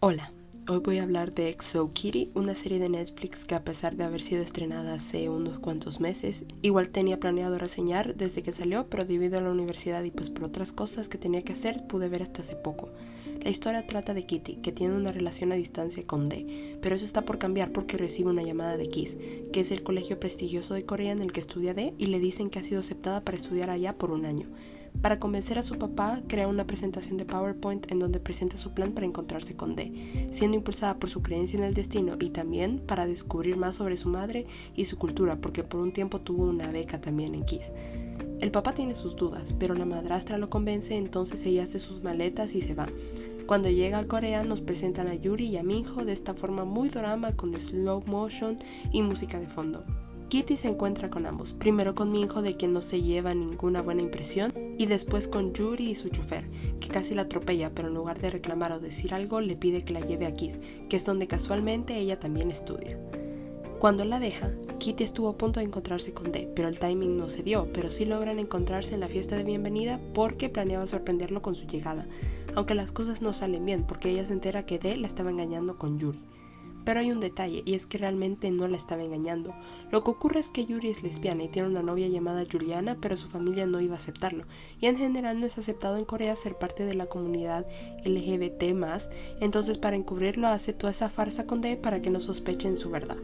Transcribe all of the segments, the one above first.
Hola, hoy voy a hablar de XO Kitty, una serie de Netflix que a pesar de haber sido estrenada hace unos cuantos meses, igual tenía planeado reseñar desde que salió, pero debido a la universidad y pues por otras cosas que tenía que hacer, pude ver hasta hace poco. La historia trata de Kitty, que tiene una relación a distancia con D, pero eso está por cambiar porque recibe una llamada de KISS, que es el colegio prestigioso de Corea en el que estudia D, y le dicen que ha sido aceptada para estudiar allá por un año. Para convencer a su papá, crea una presentación de PowerPoint en donde presenta su plan para encontrarse con D, siendo impulsada por su creencia en el destino y también para descubrir más sobre su madre y su cultura, porque por un tiempo tuvo una beca también en KISS. El papá tiene sus dudas, pero la madrastra lo convence, entonces ella hace sus maletas y se va. Cuando llega a Corea nos presentan a Yuri y a Minho de esta forma muy drama con slow motion y música de fondo. Kitty se encuentra con ambos, primero con Minho de quien no se lleva ninguna buena impresión y después con Yuri y su chofer, que casi la atropella pero en lugar de reclamar o decir algo le pide que la lleve a KISS, que es donde casualmente ella también estudia. Cuando la deja, Kitty estuvo a punto de encontrarse con D, pero el timing no se dio, pero sí logran encontrarse en la fiesta de bienvenida porque planeaba sorprenderlo con su llegada, aunque las cosas no salen bien porque ella se entera que D la estaba engañando con Yuri. Pero hay un detalle, y es que realmente no la estaba engañando. Lo que ocurre es que Yuri es lesbiana y tiene una novia llamada Juliana, pero su familia no iba a aceptarlo, y en general no es aceptado en Corea ser parte de la comunidad LGBT+, entonces para encubrirlo hace toda esa farsa con D para que no sospechen su verdad.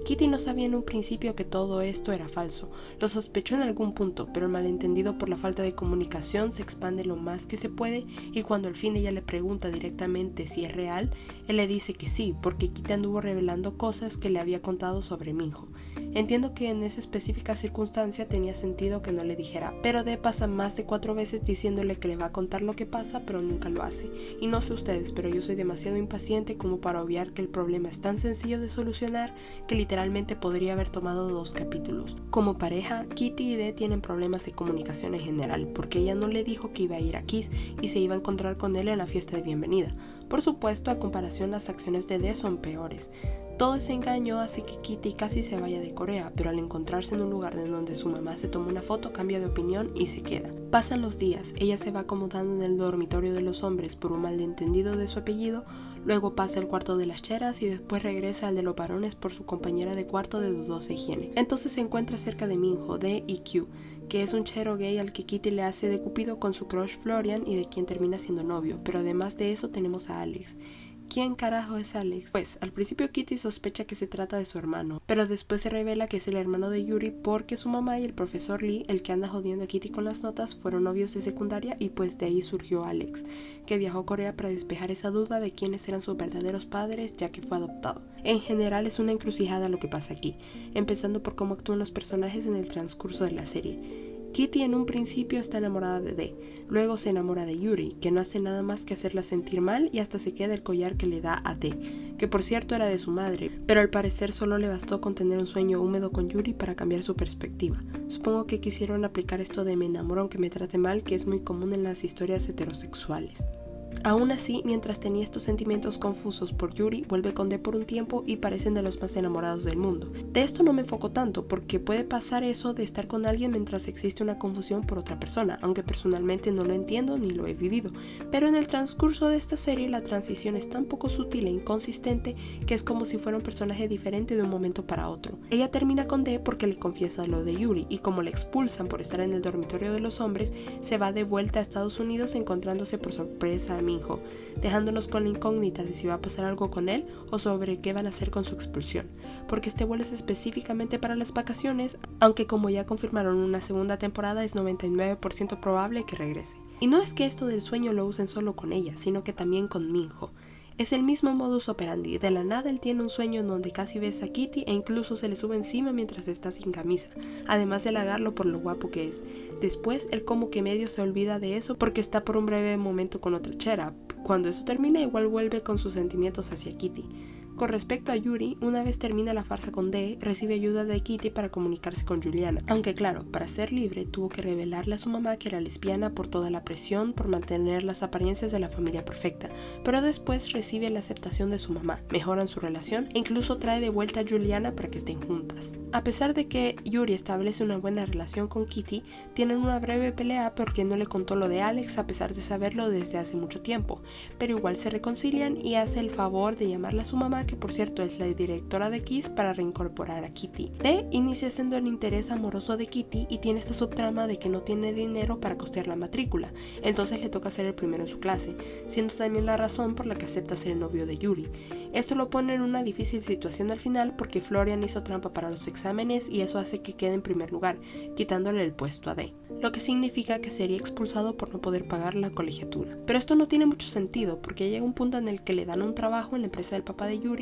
Kitty no sabía en un principio que todo esto era falso. Lo sospechó en algún punto, pero el malentendido por la falta de comunicación se expande lo más que se puede y cuando al fin ella le pregunta directamente si es real, él le dice que sí, porque Kitty anduvo revelando cosas que le había contado sobre Minho. Entiendo que en esa específica circunstancia tenía sentido que no le dijera, pero D pasa más de 4 veces diciéndole que le va a contar lo que pasa, pero nunca lo hace. Y no sé ustedes, pero yo soy demasiado impaciente como para obviar que el problema es tan sencillo de solucionar que literalmente podría haber tomado 2 capítulos. Como pareja, Kitty y D tienen problemas de comunicación en general, porque ella no le dijo que iba a ir a KISS y se iba a encontrar con él en la fiesta de bienvenida. Por supuesto, a comparación las acciones de D son peores. Todo ese engaño hace que Kitty casi se vaya de Corea, pero al encontrarse en un lugar en donde su mamá se toma una foto, cambia de opinión y se queda. Pasan los días, ella se va acomodando en el dormitorio de los hombres por un malentendido de su apellido, luego pasa al cuarto de las cheras y después regresa al de los varones por su compañera de cuarto de dudosa higiene. Entonces se encuentra cerca de Minho, D y Q, que es un chero gay al que Kitty le hace de cupido con su crush Florian y de quien termina siendo novio, pero además de eso tenemos a Alex. ¿Quién carajo es Alex? Pues al principio Kitty sospecha que se trata de su hermano, pero después se revela que es el hermano de Yuri porque su mamá y el profesor Lee, el que anda jodiendo a Kitty con las notas, fueron novios de secundaria y pues de ahí surgió Alex, que viajó a Corea para despejar esa duda de quiénes eran sus verdaderos padres ya que fue adoptado. En general es una encrucijada lo que pasa aquí, empezando por cómo actúan los personajes en el transcurso de la serie. Kitty en un principio está enamorada de D, luego se enamora de Yuri, que no hace nada más que hacerla sentir mal y hasta se queda el collar que le da a D, que por cierto era de su madre, pero al parecer solo le bastó con tener un sueño húmedo con Yuri para cambiar su perspectiva. Supongo que quisieron aplicar esto de me enamoro aunque me trate mal, que es muy común en las historias heterosexuales. Aún así, mientras tenía estos sentimientos confusos por Yuri, vuelve con D por un tiempo y parecen de los más enamorados del mundo. De esto no me enfoco tanto, porque puede pasar eso de estar con alguien mientras existe una confusión por otra persona, aunque personalmente no lo entiendo ni lo he vivido. Pero en el transcurso de esta serie la transición es tan poco sutil e inconsistente que es como si fuera un personaje diferente de un momento para otro. Ella termina con D porque le confiesa lo de Yuri, y como le expulsan por estar en el dormitorio de los hombres, se va de vuelta a Estados Unidos encontrándose por sorpresa a Minho, dejándonos con la incógnita de si va a pasar algo con él o sobre qué van a hacer con su expulsión, porque este vuelo es específicamente para las vacaciones, aunque como ya confirmaron una segunda temporada es 99% probable que regrese. Y no es que esto del sueño lo usen solo con ella, sino que también con Minho. Es el mismo modus operandi, de la nada él tiene un sueño en donde casi besa a Kitty e incluso se le sube encima mientras está sin camisa, además de halagarlo por lo guapo que es. Después él como que medio se olvida de eso porque está por un breve momento con otra chera. Cuando eso termina igual vuelve con sus sentimientos hacia Kitty. Con respecto a Yuri, una vez termina la farsa con Dee, recibe ayuda de Kitty para comunicarse con Juliana. Aunque claro, para ser libre tuvo que revelarle a su mamá que era lesbiana por toda la presión por mantener las apariencias de la familia perfecta, pero después recibe la aceptación de su mamá, mejoran su relación e incluso trae de vuelta a Juliana para que estén juntas. A pesar de que Yuri establece una buena relación con Kitty, tienen una breve pelea porque no le contó lo de Alex a pesar de saberlo desde hace mucho tiempo, pero igual se reconcilian y hace el favor de llamarle a su mamá, que por cierto es la directora de Kiss, para reincorporar a Kitty. Dee inicia siendo el interés amoroso de Kitty y tiene esta subtrama de que no tiene dinero para costear la matrícula, entonces le toca ser el primero en su clase, siendo también la razón por la que acepta ser el novio de Yuri. Esto lo pone en una difícil situación al final porque Florian hizo trampa para los exámenes y eso hace que quede en primer lugar, quitándole el puesto a Dee, lo que significa que sería expulsado por no poder pagar la colegiatura. Pero esto no tiene mucho sentido porque llega un punto en el que le dan un trabajo en la empresa del papá de Yuri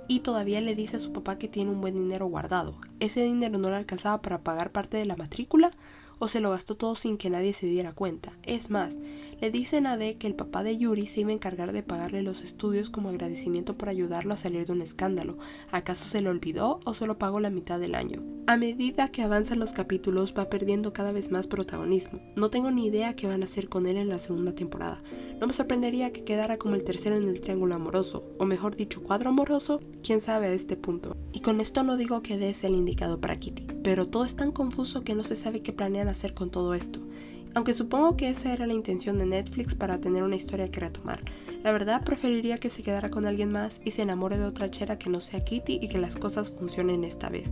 y todavía le dice a su papá que tiene un buen dinero guardado. ¿Ese dinero no le alcanzaba para pagar parte de la matrícula? ¿O se lo gastó todo sin que nadie se diera cuenta? Es más, le dicen a Dee que el papá de Yuri se iba a encargar de pagarle los estudios como agradecimiento por ayudarlo a salir de un escándalo. ¿Acaso se le olvidó o solo pagó la mitad del año? A medida que avanzan los capítulos va perdiendo cada vez más protagonismo. No tengo ni idea qué van a hacer con él en la segunda temporada. No me sorprendería que quedara como el tercero en el triángulo amoroso, o mejor dicho, cuadro amoroso, quién sabe a este punto. Y con esto no digo que Dee sea el indicado para Kitty, pero todo es tan confuso que no se sabe qué planean hacer con todo esto. Aunque supongo que esa era la intención de Netflix para tener una historia que retomar. La verdad preferiría que se quedara con alguien más y se enamore de otra chera que no sea Kitty y que las cosas funcionen esta vez.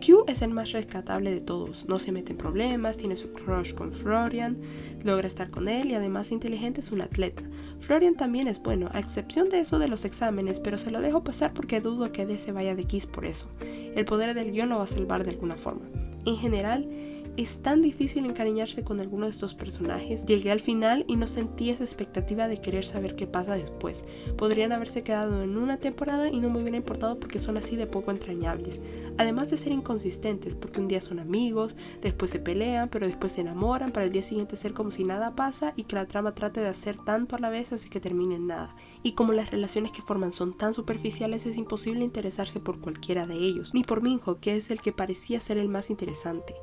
Q es el más rescatable de todos, no se mete en problemas, tiene su crush con Florian, logra estar con él y además inteligente es un atleta. Florian también es bueno, a excepción de eso de los exámenes, pero se lo dejo pasar porque dudo que Dee se vaya de Kiss por eso. El poder del guión lo va a salvar de alguna forma. En general, es tan difícil encariñarse con alguno de estos personajes. Llegué al final y no sentí esa expectativa de querer saber qué pasa después. Podrían haberse quedado en una temporada y no me hubiera importado porque son así de poco entrañables. Además de ser inconsistentes, porque un día son amigos, después se pelean, pero después se enamoran, para el día siguiente ser como si nada pasa y que la trama trate de hacer tanto a la vez así que termine en nada. Y como las relaciones que forman son tan superficiales, es imposible interesarse por cualquiera de ellos, ni por Minho, que es el que parecía ser el más interesante.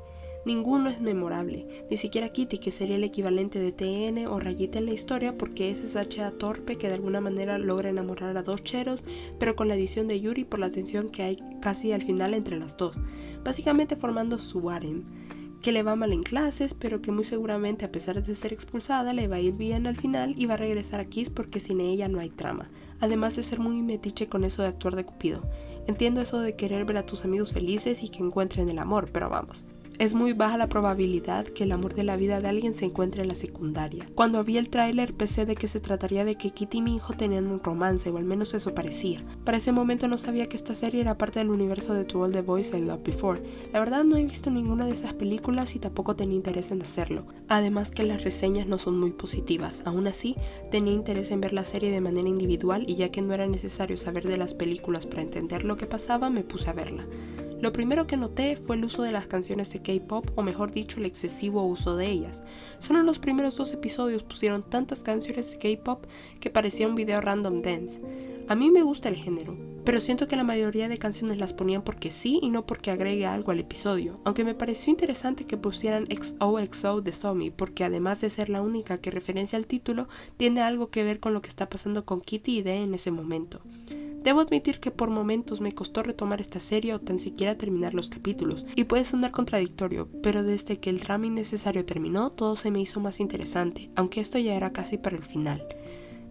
Ninguno es memorable, ni siquiera Kitty, que sería el equivalente de TN o Rayita en la historia, porque es esa chera torpe que de alguna manera logra enamorar a dos cheros, pero con la adición de Yuri por la tensión que hay casi al final entre las dos, básicamente formando su harem, que le va mal en clases, pero que muy seguramente a pesar de ser expulsada le va a ir bien al final y va a regresar a Kiss porque sin ella no hay trama, además de ser muy metiche con eso de actuar de cupido. Entiendo eso de querer ver a tus amigos felices y que encuentren el amor, pero vamos. Es muy baja la probabilidad que el amor de la vida de alguien se encuentre en la secundaria. Cuando vi el tráiler pensé de que se trataría de que Kitty y Minho tenían un romance, o al menos eso parecía. Para ese momento no sabía que esta serie era parte del universo de To All the Boys I Loved Before. La verdad no he visto ninguna de esas películas y tampoco tenía interés en hacerlo. Además que las reseñas no son muy positivas. Aún así, tenía interés en ver la serie de manera individual y ya que no era necesario saber de las películas para entender lo que pasaba, me puse a verla. Lo primero que noté fue el uso de las canciones de K-pop, o mejor dicho, el excesivo uso de ellas. Solo en los primeros 2 episodios pusieron tantas canciones de K-pop que parecía un video random dance. A mí me gusta el género, pero siento que la mayoría de canciones las ponían porque sí y no porque agregue algo al episodio, aunque me pareció interesante que pusieran XOXO de Somi, porque además de ser la única que referencia al título, tiene algo que ver con lo que está pasando con Kitty y Dee en ese momento. Debo admitir que por momentos me costó retomar esta serie o tan siquiera terminar los capítulos, y puede sonar contradictorio, pero desde que el drama innecesario terminó, todo se me hizo más interesante, aunque esto ya era casi para el final.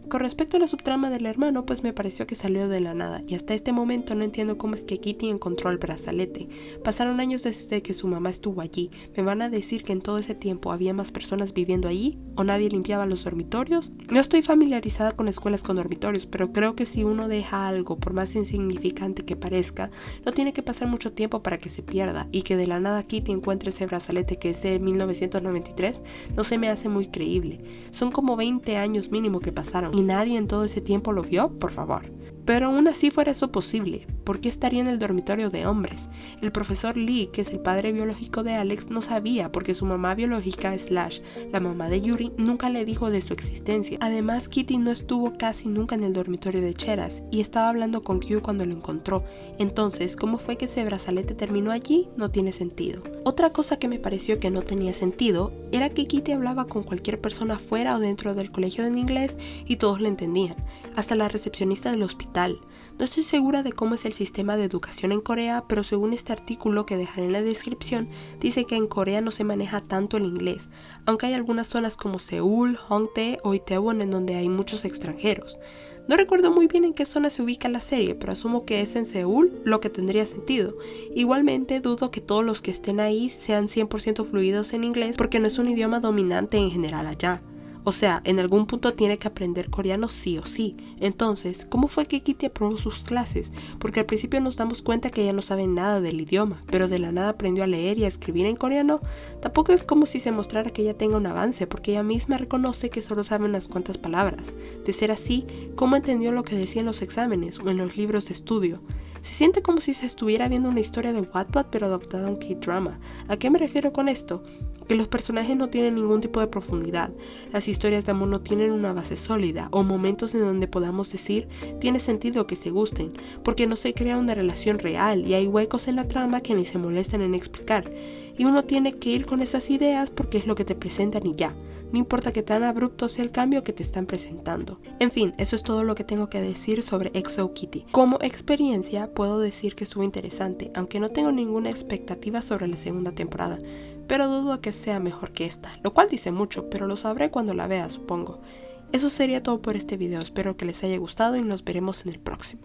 Con respecto a la subtrama del hermano, pues me pareció que salió de la nada, y hasta este momento no entiendo cómo es que Kitty encontró el brazalete. Pasaron años desde que su mamá estuvo allí. ¿Me van a decir que en todo ese tiempo había más personas viviendo allí? ¿O nadie limpiaba los dormitorios? No estoy familiarizada con escuelas con dormitorios, pero creo que si uno deja algo, por más insignificante que parezca, no tiene que pasar mucho tiempo para que se pierda, y que de la nada Kitty encuentre ese brazalete que es de 1993, no se me hace muy creíble. Son como 20 años mínimo que pasaron, y nadie en todo ese tiempo lo vio, por favor. Pero aún así fuera eso posible, ¿por qué estaría en el dormitorio de hombres? El profesor Lee, que es el padre biológico de Alex, no sabía porque su mamá biológica / la mamá de Yuri nunca le dijo de su existencia. Además, Kitty no estuvo casi nunca en el dormitorio de Cheras y estaba hablando con Q cuando lo encontró. Entonces, ¿cómo fue que ese brazalete terminó allí? No tiene sentido. Otra cosa que me pareció que no tenía sentido era que Kitty hablaba con cualquier persona fuera o dentro del colegio en inglés y todos le entendían, hasta la recepcionista del hospital. No estoy segura de cómo es el sistema de educación en Corea, pero según este artículo que dejaré en la descripción, dice que en Corea no se maneja tanto el inglés, aunque hay algunas zonas como Seúl, Hongdae o Itaewon en donde hay muchos extranjeros. No recuerdo muy bien en qué zona se ubica la serie, pero asumo que es en Seúl, lo que tendría sentido. Igualmente dudo que todos los que estén ahí sean 100% fluidos en inglés porque no es un idioma dominante en general allá. O sea, en algún punto tiene que aprender coreano sí o sí. Entonces, ¿cómo fue que Kitty aprobó sus clases? Porque al principio nos damos cuenta que ella no sabe nada del idioma, pero de la nada aprendió a leer y a escribir en coreano. Tampoco es como si se mostrara que ella tenga un avance, porque ella misma reconoce que solo sabe unas cuantas palabras. De ser así, ¿cómo entendió lo que decía en los exámenes o en los libros de estudio? Se siente como si se estuviera viendo una historia de Wattpad pero adaptada a un K-drama. ¿A qué me refiero con esto? Que los personajes no tienen ningún tipo de profundidad, las historias de amor no tienen una base sólida o momentos en donde podamos decir tiene sentido que se gusten, porque no se crea una relación real y hay huecos en la trama que ni se molestan en explicar, y uno tiene que ir con esas ideas porque es lo que te presentan y ya, no importa que tan abrupto sea el cambio que te están presentando. En fin, eso es todo lo que tengo que decir sobre XO Kitty. Como experiencia puedo decir que estuvo interesante, aunque no tengo ninguna expectativa sobre la segunda temporada, pero dudo que sea mejor que esta, lo cual dice mucho, pero lo sabré cuando la vea, supongo. Eso sería todo por este video, espero que les haya gustado y nos veremos en el próximo.